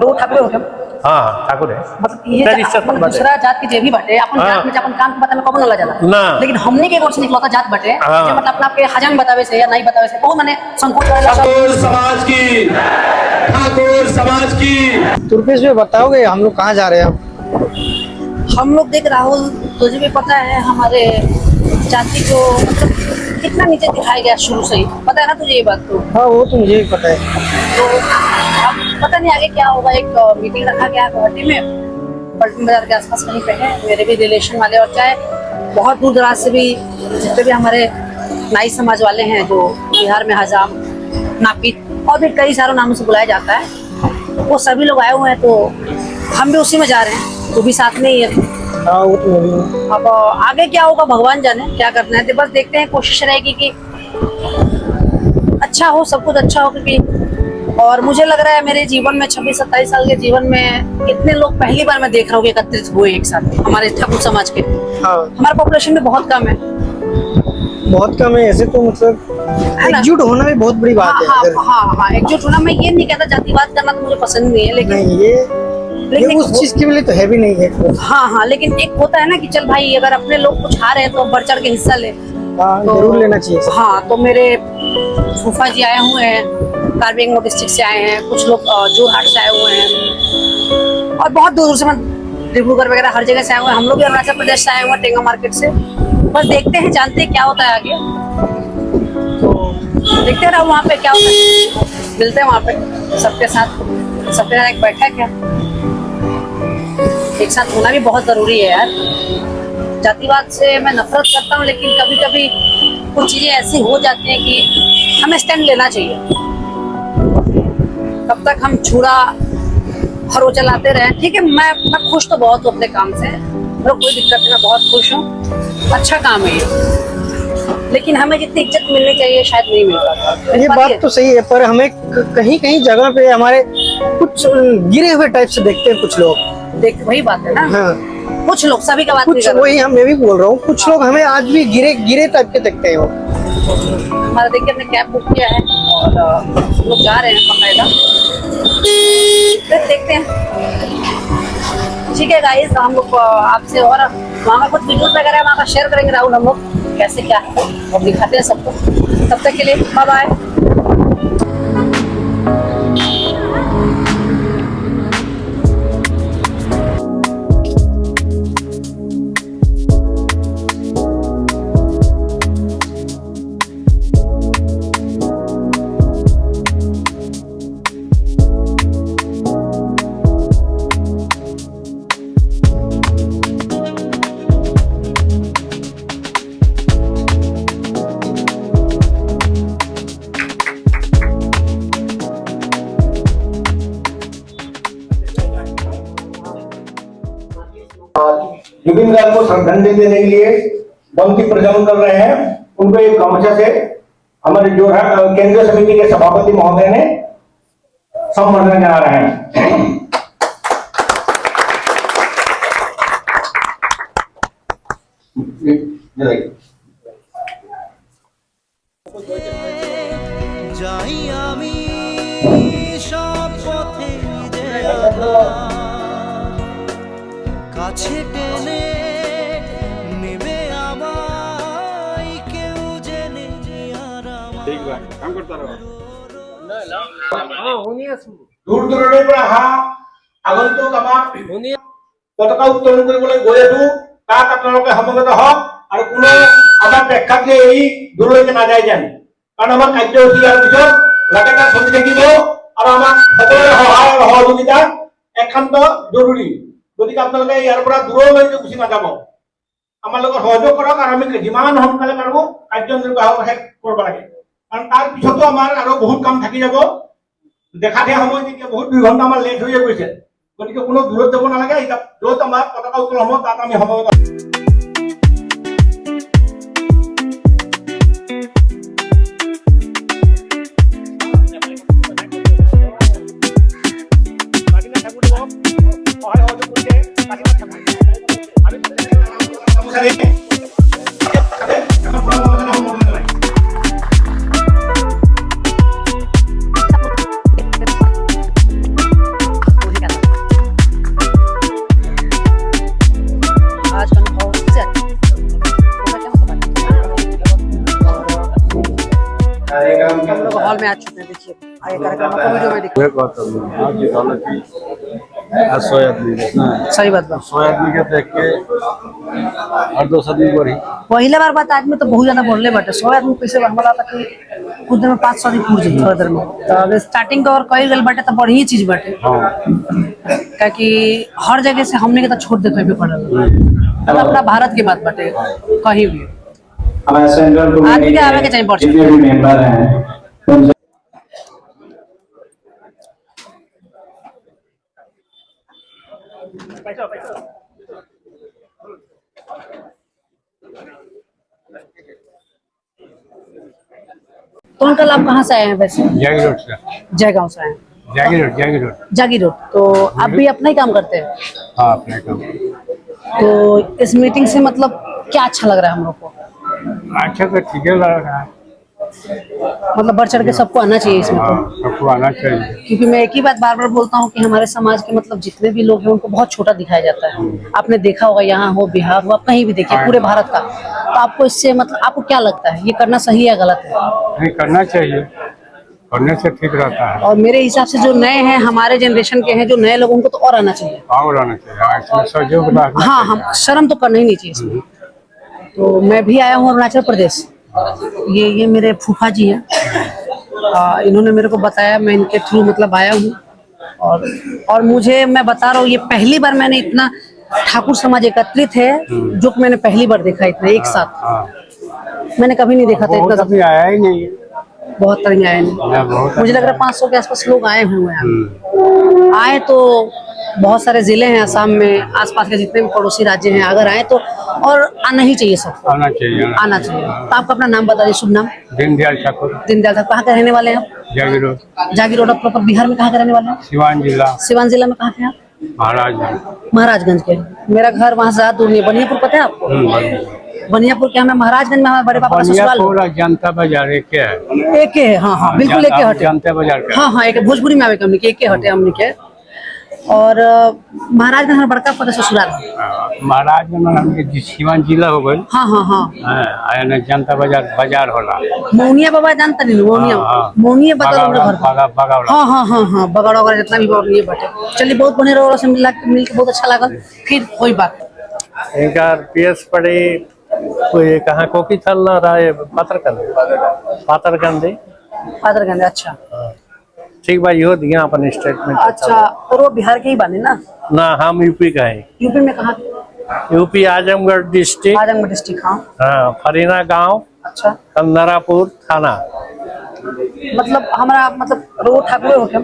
तो ठाकुर होते हाँ ठाकुर है मतलब ये दूसरा जात के जे भी बटे अपन जात में अपन काम के बात में कब न जाला ना लेकिन हमने के कोर्स निकला था जात बटे जे मतलब अपना आपके हजाम बतावे से या नहीं बतावे से बहुत माने संकोच वाला ठाकुर समाज की, ठाकुर समाज की। तुर्पेश भाई बताओगे हम लोग कहाँ जा रहे हैं अब? हम लोग देख राहुल तुझे भी पता है हमारे जाति को मतलब कितना नीचे दिखाया गया शुरू से ही पता है ना तुझे ये बात तो हाँ वो तो मुझे भी पता है। तो अब पता नहीं आगे क्या होगा एक मीटिंग रखा गया गुवाहाटी में पलटन बाजार के आसपास कहीं पे है मेरे भी रिलेशन वाले और चाहे बहुत दूर दराज से भी जितने भी हमारे नाई समाज वाले हैं जो बिहार में हजाम नापित और भी कई सारे नामों से बुलाया जाता है वो सभी लोग आए हुए हैं तो हम भी उसी में जा रहे हैं वो भी साथ में ही है। हाँ वो तो मुझे अब आगे क्या होगा भगवान जाने क्या करना है तो बस देखते हैं कोशिश रहेगी कि अच्छा हो सब कुछ अच्छा हो क्योंकि और मुझे लग रहा है मेरे जीवन में 26-27 साल के जीवन में इतने लोग पहली बार मैं देख रहा हूँ कि एकत्रित हुए एक साथ हमारे ठाकुर समाज के। हाँ हमारा पॉपुलेशन भी बहुत कम है बहुत कम है ऐसे तो मतलब एकजुट होना भी बहुत बड़ी बात है। हाँ एकजुट होना मैं ये नहीं कहता जातिवाद करना तो मुझे पसंद नहीं है लेकिन नहीं ये उस चीज के लिए तो है भी नहीं है। हाँ लेकिन एक होता है ना कि चल भाई अगर अपने लोग कुछ आ रहे हैं तो बढ़ चढ़ के हिस्सा ले तो जरूर लेना चाहिए। हाँ तो मेरे फूफा जी आए हुए हैं कार्बी आंगलों डिस्ट्रिक्ट से आए हैं कुछ लोग जोरहाट से आए हुए हैं और बहुत दूर से डिब्रूगढ़ वगैरह हर जगह से आए हुए हैं हम लोग भी अरुणाचल प्रदेश से आए हुए हैं टेंगा मार्केट से बस देखते हैं जानते हैं क्या होता है आगे तो देखते रहो वहाँ पे क्या होता है मिलते हैं वहाँ पे सबके साथ एक बैठक है एक साथ होना भी बहुत जरूरी है यार। जातिवाद से मैं नफरत करता हूँ लेकिन कभी कभी कुछ चीजें ऐसी हो जाती हैं कि हमें स्टैंड लेना चाहिए कब तक हम छुरा हरो चलाते रहे ठीक है। मैं खुश तो बहुत हूँ अपने काम से मेरा कोई दिक्कत नहीं मैं बहुत खुश हूँ अच्छा काम है ये लेकिन हमें जितनी इज्जत मिलनी चाहिए शायद नहीं मिल पाता। ये बात तो सही है पर हमें कहीं कहीं जगह पे हमारे कुछ गिरे हुए टाइप से देखते हैं कुछ लोग देख वही बात है ना। हाँ। कुछ लोग सभी का बात कुछ नहीं वही मैं भी बोल रहा हूँ कुछ लोग हमें आज भी गिरे टाइप के देखते हैं वो। हमारा देखिए हमने कैब बुक किया है और लोग जा रहे हैं बकायदा फिर देखते हैं ठीक है गाइस हम लोग आपसे और वहाँ का कुछ वीडियोस वगैरह वहाँ का शेयर करेंगे राहुल हम लोग कैसे क्या है और दिखाते हैं सबको तब तक के लिए बाय बाय। जुबिन गार्ग को श्रद्धांजलि देने के लिए पंक्ति प्रज्वलन कर रहे हैं उनको एक गमछा से हमारे जोरहाट केंद्रीय समिति के सभापति महोदय ने संबोधन करा रहे हैं। কাছে টেনে নেবে আমায় কেউ জেনে আর ठीक बा काम करता रहो দূৰ দূৰণিৰ পৰা অহা আগন্তুক আমাৰ পতাকা উত্তোলন কৰিবলৈ গৈ আছো তাত আপোনালোকে সমবেত হওক আৰু কোনো আমাৰ প্ৰেক্ষাগৃহ এৰি দূৰলৈকে নাযায় যেন কাৰণ আমাৰ কাৰ্যসূচী ইয়াৰ পিছত লাগাতাৰ চলি থাকিব আৰু আমাৰ সকলোৰে সহায় আৰু সহযোগিতা একান্ত জৰুৰী গতিকে আপোনালোকে ইয়াৰ পৰা দূৰলৈকে গুচি নাযাব আমাৰ লগত সহযোগ কৰক আৰু আমি যিমান সোনকালে পাৰো কাৰ্য নিৰ্বাহ শেষ কৰিব লাগে কাৰণ তাৰ পিছতো আমাৰ আৰু বহুত কাম থাকি যাব দেখা দিয়া সময় যেতিয়া বহুত 2 ঘণ্টা আমাৰ লেট হৈ গৈছে গতিকে কোনো দূৰত যাব নালাগে য'ত আমাৰ পতাকা উত্তোলন হ'ব তাত আমি সময় हैं, देखिए आगे कार्यक्रम आपको वीडियो में दिखा। सही बात बा। 100 आदमी के देख के 8-10 आदमी बढ़ी। पहले बार बात आदमी तो बहुत ज्यादा बोलने बाटे 100 आदमी कैसे हमारा था कि कुछ देर में 500 आदमी पूछ जाए थोड़ा देर में। तो अगर स्टार्टिंग का और कई गल बाटे तो बढ़िया चीज बाटे, क्योंकि हर जगह से हमने के तो छोड़ देते भी पड़ल। अब अपना भारत की बात बाटे कहीं भी हमारे सेंट्रल आदमी के आवे के चाहिए पर्चा। जितने भी मेंबर हैं तो अंकल आप कहाँ से आए हैं वैसे? जागी रोड से। जयगांव से आए हैं। जागी रोड। तो आप भी अपना ही काम करते हैं? हाँ, अपने काम। तो इस मीटिंग से मतलब क्या अच्छा लग रहा है हम लोग को? अच्छा तो ठीक है लग रहा है। मतलब बढ़ चढ़ के सबको आना चाहिए इसमें तो। सबको आना चाहिए। क्योंकि मैं एक ही बात बार बार बोलता हूँ कि हमारे समाज के मतलब जितने भी लोग हैं उनको बहुत छोटा दिखाया जाता है। आपने देखा होगा, यहाँ हो, बिहार हो, आप कहीं भी देखिए पूरे भारत का। तो आपको इससे मतलब आपको क्या लगता है ये करना सही है गलत है? नहीं, करना चाहिए, करने से ठीक रहता है। और मेरे हिसाब से जो नए हैं, हमारे जनरेशन के हैं, जो नए लोग, उनको तो और आना चाहिए। और आना चाहिए, इसमें सहयोग रखना हाँ, चाहिए। हम शर्म तो करना ही नहीं चाहिए इसमें। तो मैं भी आया हूँ अरुणाचल प्रदेश। ये मेरे फूफा जी हैं, इन्होंने मेरे को बताया, मैं इनके थ्रू मतलब आया हूँ। और मुझे, मैं बता रहा हूँ, ये पहली बार मैंने इतना ठाकुर समाज एकत्रित है जो कि मैंने पहली बार देखा इतना एक साथ। मैंने कभी नहीं देखा था इतना। कभी आया ही नहीं। बहुत तरह आए नहीं, मुझे लग रहा है 500 के आसपास लोग आए हुए हैं। आए तो बहुत सारे जिले हैं असम में, आसपास के जितने भी पड़ोसी राज्य हैं, अगर आए तो और आना ही चाहिए सबको। आना चाहिए। तो आपका अपना नाम बता दीजिए, शुभ नाम। दीनदयाल ठाकुर। दीनदयाल ठाकुर। कहाँ के रहने वाले हैं आप? जागी रोड। जागी रोड। प्रॉपर बिहार में कहाँ के रहने वाले हैं? सिवान जिला। सिवान जिला में कहाँ के हैं आप? महाराजगंज के। मेरा घर वहाँ से ज्यादा दूर नहीं है, बनियापुर पता है आपको? बनियापुर के हमें महाराजगंज में हमारे बड़े पापा का ससुराल है। जनता बाजार एक है। एक है, हाँ, बिल्कुल एक हटे। जनता बाजार का। हाँ, एक भोजपुरी में आवे हमने के एक हटे हमने के। और महाराजगंज हमारा बड़का पापा का ससुराल है। महाराजगंज हमके सिवान जिला हो गए। हाँ। जनता बाजार होला। मौनिया बाबा जानता नहीं? मौनिया बता घर। हाँ, बगड़ वगैरह जितना भी मौनिया बटे। चलिए, बहुत बढ़िया रहा से मिल के बहुत अच्छा लगा। फिर कोई बात इनका पीएस पड़े कोई कहाँ कोकी चल रहा है पातरगंदे। अच्छा, ठीक भाई, यो दिया अपन स्टेटमेंट। अच्छा, तो वो बिहार के ही बने ना? हम यूपी का है। यूपी में कहाँ? UP Azamgarh district. Azamgarh district. हाँ, फरीना गांव। अच्छा, कंदरापुर थाना। मतलब हमारा मतलब रो ठाकुर हो क्या?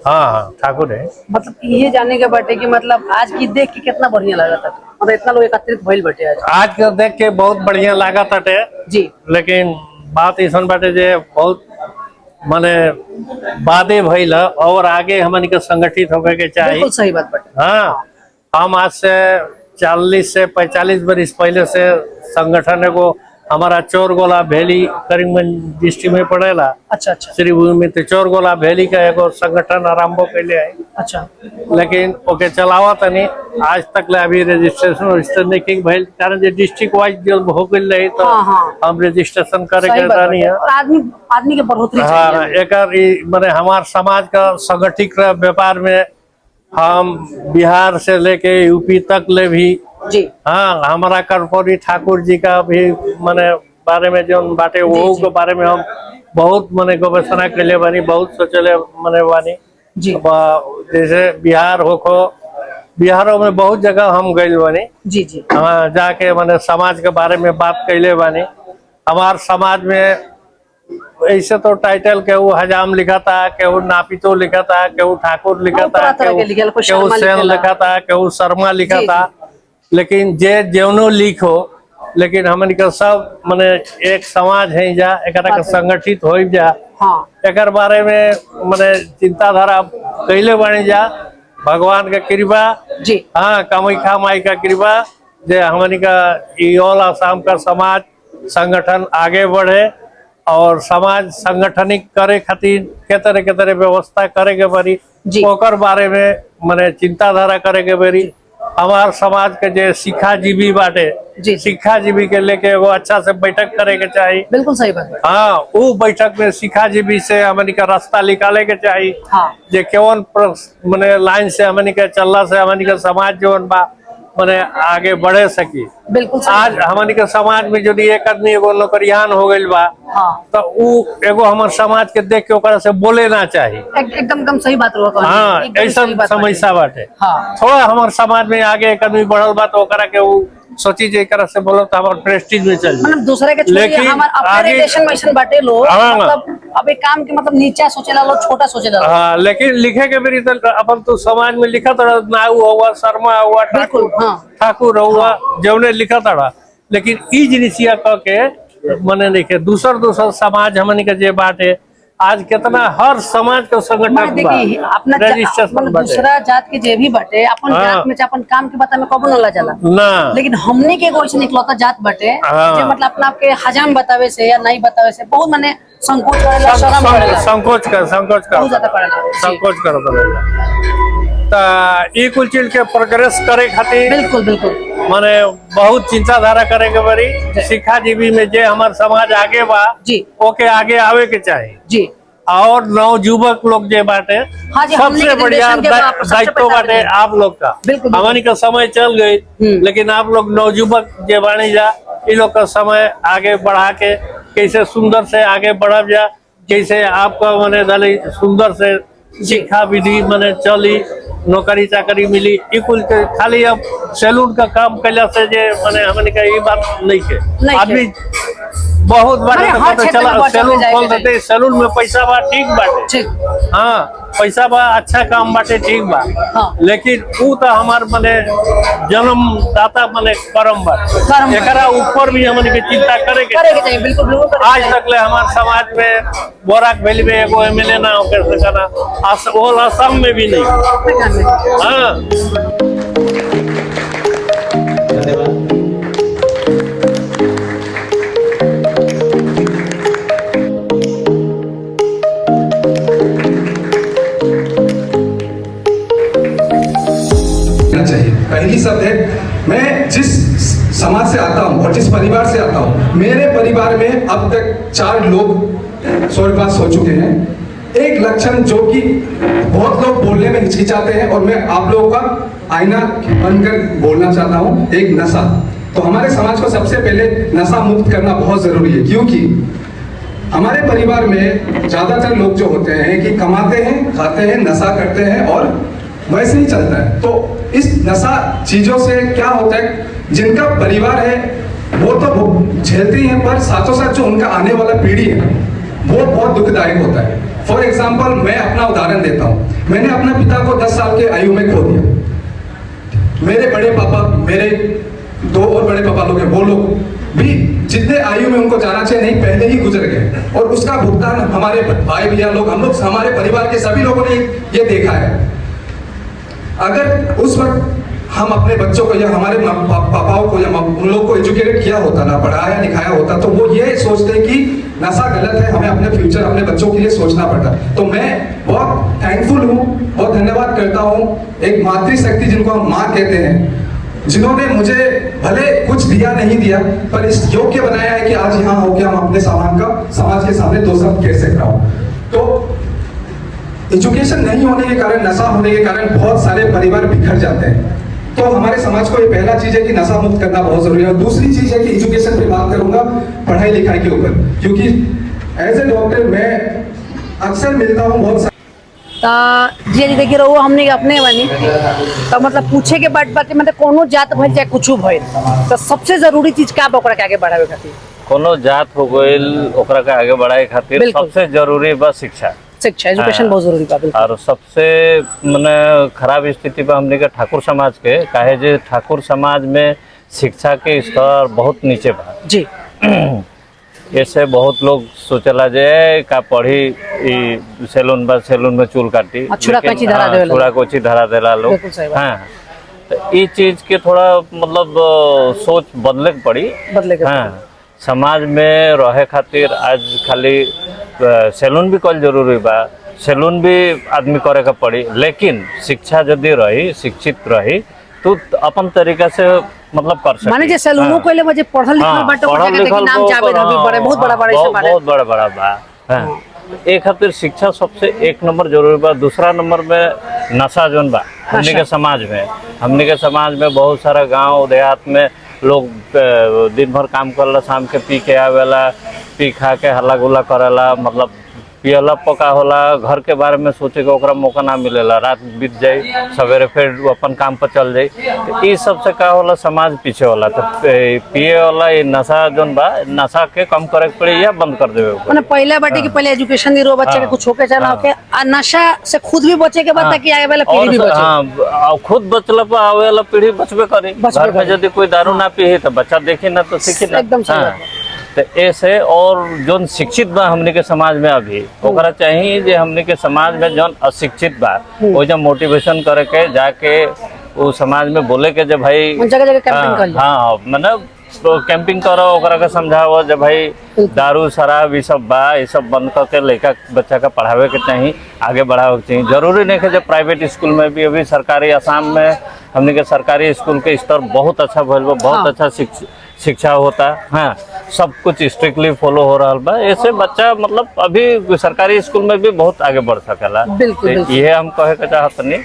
हाँ, ठाकुर है। मतलब ये जाने के बाटे कि मतलब आज की देख के कितना बढ़िया लगा था, मतलब इतना लोग एकत्रित भइल बाटे आज के देख के बहुत बढ़िया लगा था जी। लेकिन बात ऐसा बाटे जे बहुत माने बादे भइल और आगे हमन के संगठित होके के चाहिए। बिल्कुल सही बात बाटे। हाँ, हम आज से 40 से 45 वर्ष पहले से संगठन को हमारा चोरगोला भेली करीमगंज डिस्ट्रिक्ट में पड़ेला। अच्छा। श्रीभूमि में चोरगोला भेली का एगो संगठन आरंभ के लिए है। अच्छा, लेकिन ओके चलावा तनी आज तक ले अभी रजिस्ट्रेशन नहीं की भइल, कारण जे डिस्ट्रिक्ट वाइज जो हो गइल रही तो हम रजिस्ट्रेशन करे के नहीं है। और आदमी के बढ़ोतरी चाहिए। हाँ, एकर माने हमार समाज का संगठित व्यापार में हम बिहार से लेके यूपी तक ले भी जी। हाँ, हमारा कर्पूरी ठाकुर जी का भी माने बारे में जो बाटे वो के बारे में हम बहुत माने गवेषणा के लिए बानी, बहुत सोचले माने बानी जी। जैसे बिहारों में बहुत जगह हम गए बानी जी। हाँ, जाके माने समाज के बारे में बात कैले बानी। हमार समाज में ऐसे तो टाइटल के वो हजाम लिखा था, केहू नापितो लिखा था, केहू ठाकुर लिखा था, केहू सेन लिखा था, केहू शर्मा लिखा था। लेकिन जे जेवनो लिखो, लेकिन हमन के सब माने एक समाज है जा, एकरा के संगठित हो जा। एकर बारे में माने चिंताधारा कैले बने जा। भगवान का कृपा जी। हाँ, कामाख्या माई का कृपा जे हमन का ऑल आसाम का समाज संगठन आगे बढ़े और समाज संगठनिक करे खातिर के तरह व्यवस्था करे के पड़ी, ओकर बारे में माने चिंताधारा करे के पड़ी। हमार समाज के जे शिक्षाजीवी बाटे जी। शिक्षाजीवी के लेके एगो अच्छा से बैठक करे के चाहिए। बिल्कुल सही बात है। हाँ, वो बैठक में शिक्षाजीवी से हमनी का रास्ता निकाले के चाहिए। हाँ। जे केवन मने लाइन से हमनी के चलला से हमनी के समाज जो बा मने आगे बढ़े सकी। बिल्कुल सही। आज हमनी के समाज में यदि एक आदमी एगो नौकरियान हो गइल बा, हाँ। तो उ एगो हमर समाज के देख के ओकरा से बोले ना चाहिए। एकदम सही बात हुआ। हाँ, ऐसा समस्या बाटे। हाँ। थोड़ा हमारे समाज में आगे एक आदमी बढ़ल बा तो ओकरा के उ सोची जे एकरा से बोलो तो हमार प्रेस्टीज में चल जाए। मतलब दूसरे के छोड़िए, लेकिन हमार अपने आगे- रिलेशन में ऐसा बाटे लोग, हाँ। मतलब अब एक काम के मतलब नीचा सोचेला लोग, छोटा सोचेला लोग। हाँ, लेकिन लिखे के मेरी तो अपन तो समाज में लिखा था नाऊ हुआ, शर्मा हुआ, बिल्कुल, हाँ। ठाकुर हुआ, जौने लिखा था। लेकिन ई जिनिसिया कह के मने लिखे दूसर समाज हमनी के जे बाटे आज कितना हर समाज के संगठन बा, देखिए अपना रजिस्ट्रेशन मतलब बाटे। दूसरा जात के जे भी बाटे अपन हाँ। जात में से अपन काम के बता में कबो न ला जाला ना, लेकिन हमने के एगो ऐसे निकलता जात बाटे हाँ। जे मतलब अपना आपके हजाम बतावे से या नहीं बतावे से बहुत माने संकोच करेला, शर्म करेला, संकोच कर बहुत ज्यादा करेला। संकोच कर ई कुल चीज के प्रोग्रेस करे खातिर बिल्कुल बिल्कुल माने बहुत चिंताधारा करे के बड़ी। शिक्षाजीवी में जे हमार समाज आगे बा जी। ओके आगे आवे के चाहिए। जी। और नवयुवक लोग जे बाटे हाँ जी, हमने सबसे के बढ़िया जनरेशन के सबसे दायित्व पहले बाटे आगे। आप लोग का। बिल्कुल, हमारी का समय चल गई, लेकिन आप लोग नवयुवक जे बानी जा इ लोग का समय आगे बढ़ा के कैसे सुंदर से आगे बढ़ब जा, कैसे आपका मने दली सुंदर से शिक्षा विधि मने चली, नौकरी चाकरी मिली। ई कुल के खाली अब सैलून का काम कैला से जे मने हमने का ये बात नहीं के आदमी बहुत बार अरे तो हर पता क्षेत्र चला में बढ़ सैलून जाए खोल के देते, सैलून में पैसा बा ठीक बाटे, ठीक। हाँ पैसा बा अच्छा काम बाटे ठीक बा, हाँ। लेकिन ऊ तो हमार मने जन्मदाता मने कर्म बाटे, कर्म एकरा ऊपर भी हमने के चिंता करे के चाहिए। बिल्कुल बिल्कुल करे के आज चाहिए। तक ले हमार समाज में बोराक वैली में एगो एमएलए ना होकर सकना, असम में भी नहीं। हाँ, चाहिए। पहली शब्द है, मैं जिस समाज से आता हूँ और जिस परिवार से आता हूँ, मेरे परिवार में अब तक 4 लोग स्वर्गवास हो चुके हैं। एक लक्षण जो कि बहुत लोग बोलने में हिचकिचाते हैं और मैं आप लोगों का आईना बनकर बोलना चाहता हूँ, एक नशा। तो हमारे समाज को सबसे पहले नशा मुक्त करना बहुत जरूरी है, क्योंकि हमारे परिवार में ज्यादातर लोग जो होते हैं कि कमाते हैं, खाते हैं, नशा करते हैं और वैसे ही चलता है। तो इस नशा चीजों से क्या होता है, जिनका परिवार है वो तो झेलती हैं, पर साथों साथ जो उनका आने वाला पीढ़ी है वो बहुत दुखदायक होता है। फॉर एग्जाम्पल मैं अपना उदाहरण देता हूँ। मैंने अपने पिता को 10 साल के आयु में खो दिया। मेरे बड़े पापा, मेरे 2 और बड़े पापा लोग हैं, वो लोग भी जितने आयु में उनको जाना चाहिए नहीं पहले ही गुजर गए, और उसका भुगतान हमारे भाई भैया लोग, हम लोग, हमारे परिवार के सभी लोगों ने ये देखा है। अगर उस वक्त हम अपने बच्चों को या हमारे पापाओं को या उन लोग को एजुकेटेड किया होता, ना पढ़ाया लिखाया होता, तो वो ये सोचते कि नशा गलत है, हमें अपने फ्यूचर, अपने बच्चों के लिए सोचना पड़ता। तो मैं बहुत थैंकफुल हूँ, बहुत धन्यवाद करता हूँ एक मातृशक्ति जिनको हम माँ कहते हैं, जिन्होंने मुझे भले कुछ दिया नहीं दिया पर इस योग्य बनाया है कि आज यहाँ होकर हम अपने समाज के सामने 2 शब्द कह सकता हूँ। तो एजुकेशन नहीं होने के कारण, नशा होने के कारण बहुत सारे परिवार बिखर जाते हैं। तो हमारे समाज को ये पहला चीज है कि नशा मुक्त करना बहुत जरूरी है। और दूसरी चीज है कि एजुकेशन पे बात करूंगा, पढ़ाई लिखाई के ऊपर, क्योंकि एज ए डॉक्टर मैं अक्सर मिलता हूँ बहुत जी जी देखिए रहो हमने अपने बनी तो मतलब पूछे के बाद मतलब कोनो जात भइल चाहे कुछ भइल तो सबसे जरूरी चीज का ओकरा के आगे बढ़ावे खातिर, कोनो जात हो गइल ओकरा के आगे बढ़ाए खातिर सबसे जरूरी बा शिक्षा, एजुकेशन बहुत जरूरी बा। और सबसे मने खराब स्थिति पे हमने के ठाकुर समाज के काहे जे ठाकुर समाज में शिक्षा के स्तर बहुत नीचे बा जी। ऐसे बहुत लोग सोचला जे का पढ़ी सैलून में चूल काटी, छुरा कोची धरा देला लोग। हाँ, तो ये चीज के थोड़ा मतलब सोच बदले के पड़ी। हाँ, समाज में रहे खातिर आज खाली सैलून भी कल जरूरी बा, सैलून भी आदमी करे का पड़ी, लेकिन शिक्षा यदि रही, शिक्षित रही तू अपन तरीका से मतलब कर सकते माने जैसे लोगों को ले वजह पढ़ल लिखल बाटे को जगह देखी नाम जावेद हबीब बड़े बहुत बड़ा बड़ा से बारे बहुत बड़ा बड़ा बा। हाँ। एक खातिर शिक्षा सबसे एक नंबर जरूरी बा। दूसरा नंबर में नशा जोन बा हमने के समाज में बहुत सारा गांव देहात में लोग दिन भर काम करला, शाम के पी के आवेला, पी खा के हल्ला गुल्ला करेला, मतलब पियला पका होला, घर के बारे में सोचे के ओकरा मौका ना मिलेला, रात बीत जाए सवेरे फिर अपन काम पर चल जाए। तो ये सबसे का होला समाज पीछे होला। तो पिए वाला ये नशा जोन बा नशा के कम करे के पड़ी या बंद कर देवे के माने पहले बाटे कि पहले एजुकेशन दी रो बच्चे के कुछ होके चला होके आ नशा से खुद भी बचे के बाद ताकि आगे वाला पीढ़ी भी बचे। हाँ, खुद बचला पर आवे वाला पीढ़ी बचबे करे। घर में यदि कोई दारू ना पी तो बच्चा देखी ना तो सीखी ना। एकदम सही बात। तो ऐसे और जोन शिक्षित बा हमने के समाज में अभी ओकरा चाहिए जे हमने के समाज में जोन अशिक्षित बा वो जब मोटिवेशन करे के जाके वो समाज में बोले के जब भाई जगह जगह कैंपिंग कर लो। हाँ मतलब तो कैंपिंग करो ओकरा के समझाओ जब भाई दारू शराब ये सब बा ये सब बंद करके लड़का बच्चा का पढ़ावे के चाहिए, आगे बढ़ावे के चाहिए। जरूरी नहीं है जब प्राइवेट स्कूल में भी अभी सरकारी आसाम में हमने के सरकारी स्कूल के स्तर बहुत अच्छा भइल बा, बहुत अच्छा शिक्षा होता है। हाँ, सब कुछ स्ट्रिक्टली फॉलो हो रहा बा। ऐसे बच्चा मतलब अभी सरकारी स्कूल में भी बहुत आगे बढ़ सकेला। तो ये हम कहे के चाहत नहीं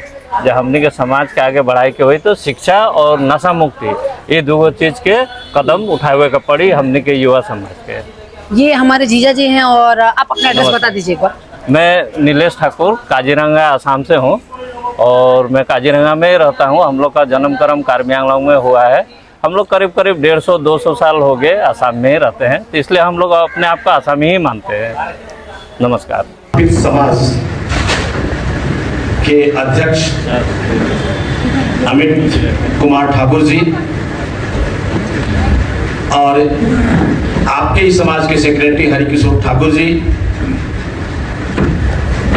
जब हमने के समाज के आगे बढ़ाई के हुई तो शिक्षा और नशा मुक्ति ये दो चीज के कदम उठावे के पड़ी हमने के युवा समाज के। ये हमारे जीजा जी हैं और आप अपना एड्रेस बता दीजिए एक बार। मैं नीलेश ठाकुर काजीरंगा आसाम से हूँ और मैं काजीरंगा में रहता हूँ। हम लोग का जन्म कर्म कार्बी आंगलॉन्ग में हुआ है। हम लोग करीब 150-200 साल हो गए आसाम में ही रहते हैं, तो इसलिए हम लोग अपने आप को आसामी ही मानते हैं। नमस्कार। समाज के अध्यक्ष अमित कुमार ठाकुर जी और आपके ही समाज के सेक्रेटरी हरिकिशोर ठाकुर जी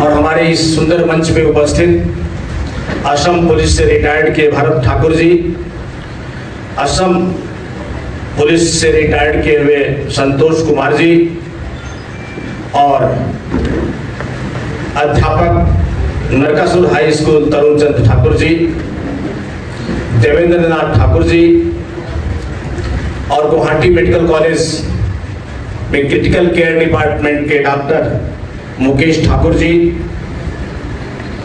और हमारे इस सुंदर मंच में उपस्थित असम पुलिस से रिटायर्ड के भरत ठाकुर जी, असम पुलिस से रिटायर्ड किए हुए संतोष कुमार जी और अध्यापक नरकासुर हाई स्कूल तरुण चंद ठाकुर जी, देवेंद्र नाथ ठाकुर जी और गुवाहाटी मेडिकल कॉलेज में क्रिटिकल केयर डिपार्टमेंट के डॉक्टर मुकेश ठाकुर जी,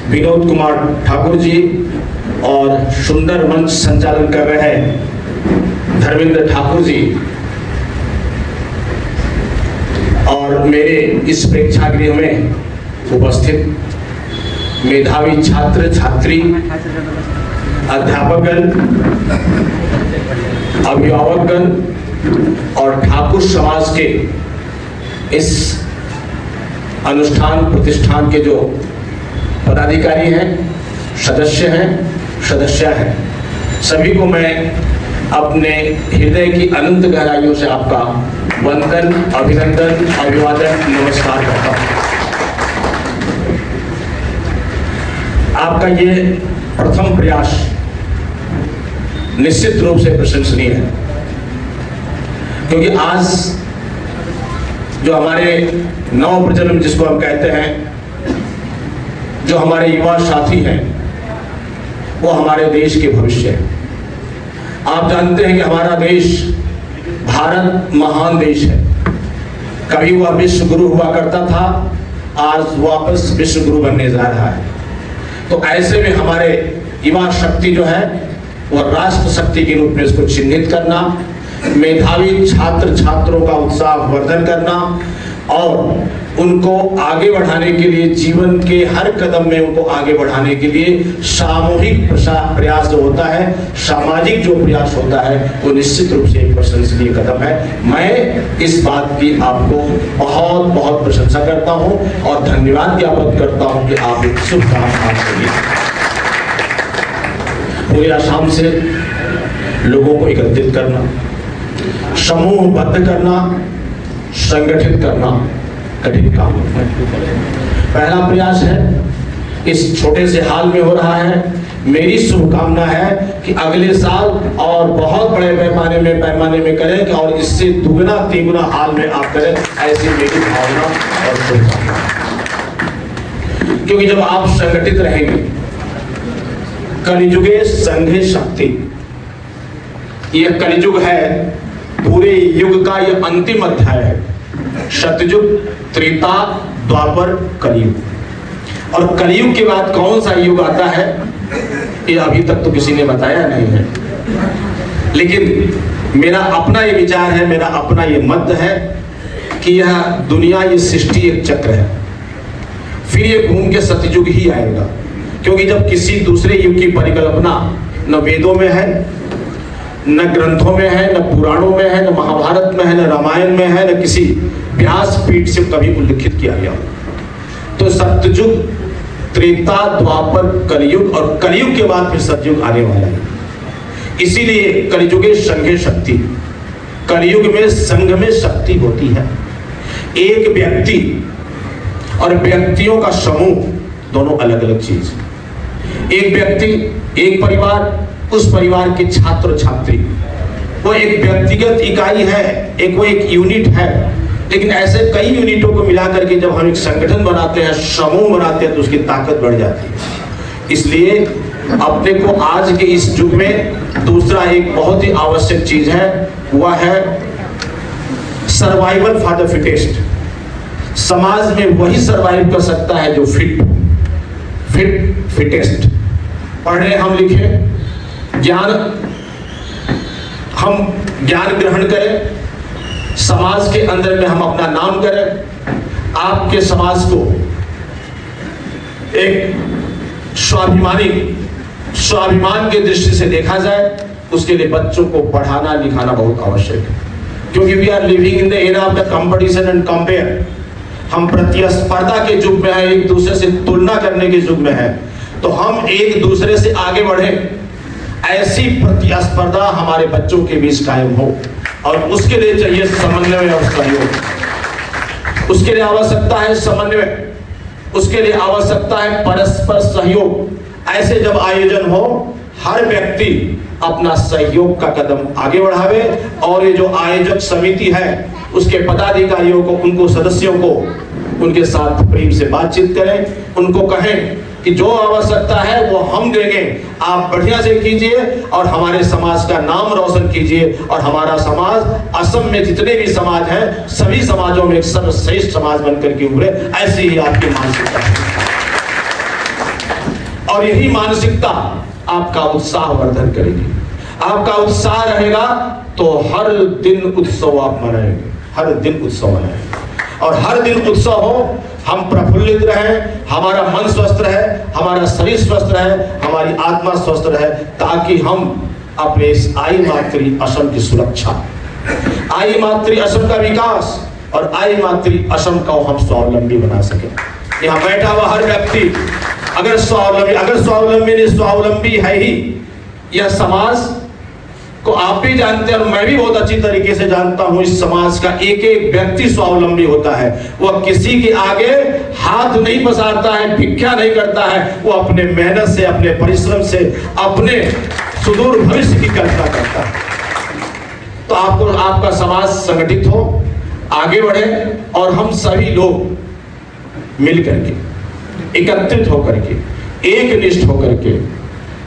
विनोद कुमार ठाकुर जी और सुंदर मंच संचालन कर रहे हैं धर्मेंद्र ठाकुर जी और मेरे इस प्रेक्षागृह में उपस्थित मेधावी छात्र छात्री, अध्यापकगण, अभिभावकगण और ठाकुर समाज के इस अनुष्ठान प्रतिष्ठान के जो पदाधिकारी हैं, सदस्य हैं, सभी को मैं अपने हृदय की अनंत गहराइयों से आपका वंदन, अभिनंदन, अभिवादन, नमस्कार करता हूँ। आपका ये प्रथम प्रयास निश्चित रूप से प्रशंसनीय है, क्योंकि आज जो हमारे नव प्रजन्म जिसको हम कहते हैं, जो हमारे युवा साथी हैं, वो हमारे देश के भविष्य है। आप जानते हैं कि हमारा देश भारत महान देश है। कभी वह विश्व गुरु हुआ करता था, आज वापस विश्व गुरु बनने जा रहा है। तो ऐसे में हमारे युवा शक्ति जो है वह राष्ट्र शक्ति के रूप में इसको चिन्हित करना, मेधावी छात्र छात्रों का उत्साह वर्धन करना और उनको आगे बढ़ाने के लिए जीवन के हर कदम में उनको आगे बढ़ाने के लिए सामूहिक प्रयास जो होता है, सामाजिक जो प्रयास होता है, वो निश्चित रूप से एक प्रशंसनीय कदम है। मैं इस बात की आपको बहुत बहुत प्रशंसा करता हूं और धन्यवाद ज्ञापन करता हूं कि आप एक शुभ काम आपके लिए पूरे आसाम से लोगों को एकत्रित करना, समूहबद्ध करना, संगठित करना कठिन काम है। पहला प्रयास है, इस छोटे से हाल में हो रहा है। मेरी शुभकामना है कि अगले साल और बहुत बड़े पैमाने में करें कि और इससे दुगना तिगुना हाल में आप करें, ऐसी मेरी भावना और शुभकामना। क्योंकि जब आप संगठित रहेंगे कलिजुगे संघे शक्ति। यह कलिजुग है, पूरे युग का यह अंतिम अध्याय है। सतयुग, त्रेता, द्वापर, कलयुग। और कलयुग के बाद कौन सा युग आता है ये अभी तक तो किसी ने बताया नहीं है, लेकिन मेरा अपना ये विचार है, मेरा अपना ये मत है कि यह दुनिया, ये सृष्टि एक चक्र है, फिर ये घूम के सतयुग ही आएगा। क्योंकि जब किसी दूसरे युग की परिकल्पना न वेदों में है, न ग्रंथों में है, न पुराणों में है, न महाभारत में है, न रामायण में है, न किसी व्यासपीठ से कभी उल्लिखित किया गया, तो सतयुग, त्रेता, द्वापर, कलयुग और कलयुग के बाद फिर सतयुग आने वाला है। इसीलिए कलिजुगे संघे शक्ति, कलयुग में संघ में शक्ति होती है। एक व्यक्ति और व्यक्तियों का समूह दोनों अलग अलग चीज। एक व्यक्ति, एक परिवार, उस परिवार के छात्र छात्री, वो एक व्यक्तिगत इकाई है, वो एक यूनिट है। लेकिन ऐसे कई यूनिटों को मिला करके जब हम एक संगठन बनाते हैं, समूह बनाते हैं, तो उसकी ताकत बढ़ जाती है। इसलिए अपने को आज के इस युग में दूसरा एक बहुत ही आवश्यक चीज है, वह है सर्वाइवल फॉर द फिटेस्ट। समाज में वही सर्वाइव कर सकता है जो फिटेस्ट। पढ़े हम लिखे, हम ज्ञान ग्रहण करें, समाज के अंदर में हम अपना नाम करें, आपके समाज को एक स्वाभिमान के दृष्टि से देखा जाए, उसके लिए बच्चों को पढ़ाना लिखाना बहुत आवश्यक है। क्योंकि we are living in the era of the competition and compare. हम प्रतिस्पर्धा के युग में है, एक दूसरे से तुलना करने के युग में है। तो हम एक दूसरे से आगे बढ़े, ऐसी प्रतिस्पर्धा हमारे बच्चों के बीच कायम हो, और उसके लिए चाहिए समन्वय और सहयोग। उसके लिए आवश्यकता है समन्वय, उसके लिए आवश्यकता है परस्पर सहयोग। ऐसे जब आयोजन हो, हर व्यक्ति अपना सहयोग का कदम आगे बढ़ावे, और ये जो आयोजक समिति है उसके पदाधिकारियों को, उनको सदस्यों को उनके साथ प्रेम से बातचीत करें, उनको कहें कि जो आवश्यकता है वो हम देंगे, आप बढ़िया से कीजिए और हमारे समाज का नाम रोशन कीजिए। और हमारा समाज, असम में जितने भी समाज हैं, सभी समाजों में एक सर्वश्रेष्ठ समाज बनकर के उभरे, ऐसी ही आपकी मानसिकता है। और यही मानसिकता आपका उत्साह वर्धन करेगी। आपका उत्साह रहेगा तो हर दिन उत्सव आप मनाएंगे, हर दिन उत्सव मनाएंगे। और हर दिन उत्सव हो, हम प्रफुल्लित रहें, हमारा मन स्वस्थ रहे, हमारा शरीर स्वस्थ रहे, हमारी आत्मा स्वस्थ रहे, ताकि हम अपने इस आई मातृ असम की सुरक्षा, आई मातृ असम का विकास और आई मातृ असम को हम स्वावलंबी बना सके। यहाँ बैठा हुआ हर व्यक्ति अगर स्वावलंबी है ही, यह समाज को आप भी जानते हैं और मैं भी बहुत अच्छी तरीके से जानता हूं, इस समाज का एक एक व्यक्ति स्वावलंबी होता है। वह किसी के आगे हाथ नहीं पसारता है, भिक्षा नहीं करता है, वो अपने मेहनत से, अपने परिश्रम से, अपने सुदूर भविष्य की कल्पना करता है। तो आपका समाज संगठित हो, आगे बढ़े, और हम सभी लोग मिल करके, एकत्रित होकर के, एक निष्ठ होकर के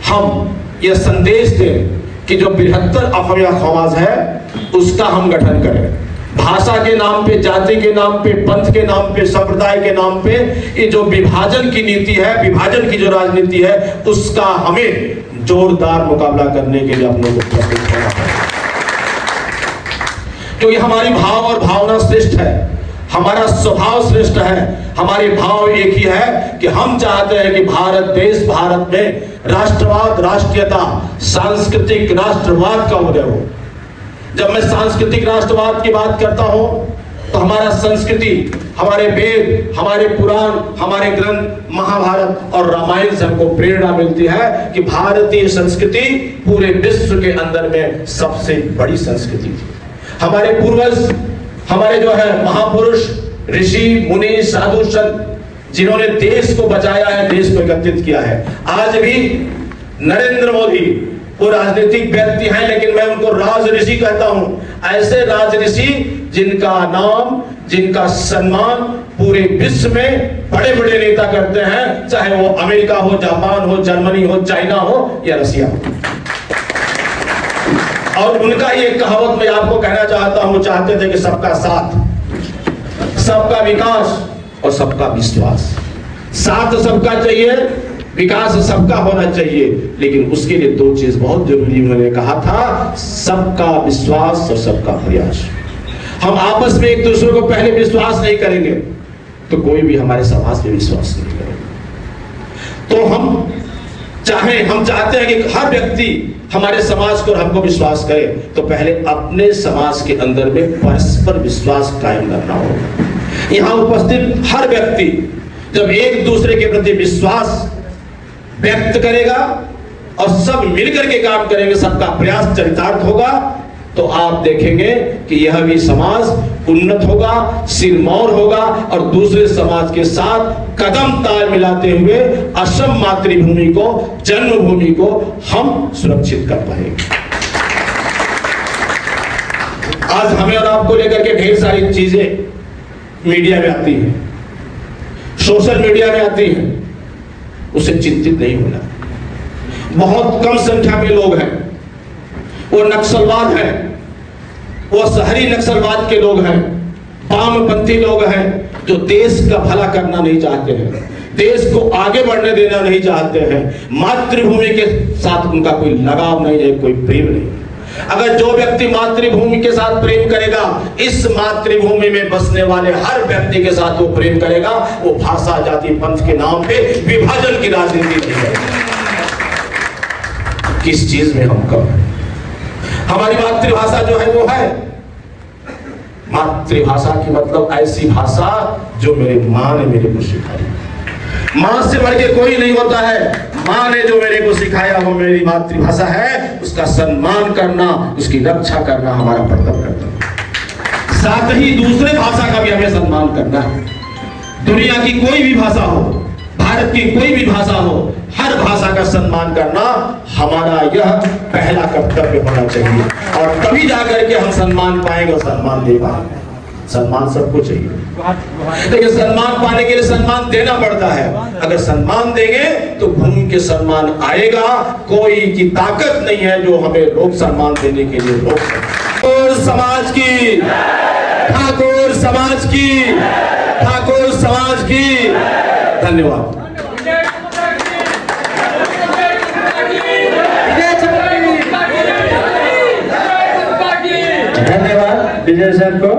हम यह संदेश दें कि जो बृहत्तर असमिया समाज है उसका हम गठन करें। भाषा के नाम पे, जाति के नाम पे, पंथ के नाम पे, संप्रदाय के नाम पे ये जो विभाजन की नीति है, विभाजन की जो राजनीति है, उसका हमें जोरदार मुकाबला करने के लिए अपनों को प्रस्तुत होना है। क्योंकि हमारी भाव और भावना श्रेष्ठ है, हमारा स्वभाव श्रेष्ठ है। हमारे भाव एक ही है कि हम चाहते हैं कि भारत देश, भारत में राष्ट्रवाद, राष्ट्रीयता, सांस्कृतिक राष्ट्रवाद का उदय हो। जब मैं सांस्कृतिक राष्ट्रवाद की बात करता हूं तो हमारा संस्कृति, हमारे वेद, हमारे पुराण, हमारे ग्रंथ, महाभारत और रामायण से हमको प्रेरणा मिलती है कि भारतीय संस्कृति पूरे विश्व के अंदर में सबसे बड़ी संस्कृति थी। हमारे पूर्वज, हमारे जो है महापुरुष, ऋषि मुनि, साधु संत, जिन्होंने देश को बचाया है, देश को एकत्रित किया है। आज भी नरेंद्र मोदी वो राजनीतिक व्यक्ति हैं, लेकिन मैं उनको राज ऋषि कहता हूं। ऐसे राज ऋषि जिनका नाम जिनका सम्मान पूरे विश्व में बड़े बड़े नेता करते हैं, चाहे वो अमेरिका हो, जापान हो, जर्मनी हो, चाइना हो या रसिया हो। और उनका ये कहावत मैं आपको कहना चाहता हूं, चाहते थे कि सबका साथ, सबका विकास और सबका विश्वास। साथ सबका चाहिए, विकास सबका होना चाहिए, लेकिन उसके लिए दो चीज बहुत जरूरी उन्होंने कहा था, सबका विश्वास और सबका प्रयास। हम आपस में एक दूसरे को पहले विश्वास नहीं करेंगे तो कोई भी हमारे समाज में विश्वास नहीं करेगा। तो हम चाहते हैं कि हर व्यक्ति हमारे समाज को और हमको विश्वास करे, तो पहले अपने समाज के अंदर में परस्पर विश्वास कायम करना होगा। यहाँ उपस्थित हर व्यक्ति जब एक दूसरे के प्रति विश्वास व्यक्त करेगा और सब मिलकर के काम करेंगे, सबका प्रयास चरितार्थ होगा, तो आप देखेंगे कि यह भी समाज उन्नत होगा, सिरमौर होगा और दूसरे समाज के साथ कदम ताल मिलाते हुए असम मातृभूमि को, जन्मभूमि को हम सुरक्षित कर पाएंगे। आज हमें और आपको लेकर के ढेर सारी चीजें मीडिया में आती हैं, सोशल मीडिया में आती हैं, उससे चिंतित नहीं होना। बहुत कम संख्या में लोग हैं, वो नक्सलवाद हैं, वो शहरी नक्सलवाद के लोग हैं, वामपंथी लोग हैं, जो देश का भला करना नहीं चाहते हैं, देश को आगे बढ़ने देना नहीं चाहते हैं, मातृभूमि के साथ उनका कोई लगाव नहीं है, कोई प्रेम नहीं। अगर जो व्यक्ति मातृभूमि के साथ प्रेम करेगा, इस मातृभूमि में बसने वाले हर व्यक्ति के साथ वो प्रेम करेगा, वो भाषा, जाति, पंथ के नाम पे विभाजन की राजनीति नहीं करेगा। किस चीज में हम कम हैं? हमारी मातृभाषा जो है वो है, मातृभाषा की मतलब ऐसी भाषा जो मेरे माँ ने मेरे को सिखाई। माँ से बढ़ के कोई नहीं होता है, माँ ने जो मेरे को सिखाया वो मेरी मातृभाषा है, उसका सम्मान करना, उसकी रक्षा करना हमारा कर्तव्य है। साथ ही दूसरे भाषा का भी हमें सम्मान करना है। दुनिया की कोई भी भाषा हो, भारत की कोई भी भाषा हो, हर भाषा का सम्मान करना हमारा यह पहला कर्तव्य होना चाहिए, और तभी जाकर के हम सम्मान पाएंगे और सम्मान दे पाएंगे। सम्मान सबको चाहिए, लेकिन सम्मान पाने के लिए सम्मान देना पड़ता है। अगर सम्मान देंगे तो भूमि के सम्मान आएगा, कोई की ताकत नहीं है जो हमें लोग सम्मान देने के लिए रोक सकते। ठाकुर समाज की, ठाकुर समाज की, ठाकुर समाज की। धन्यवाद। धन्यवाद विजय सर को।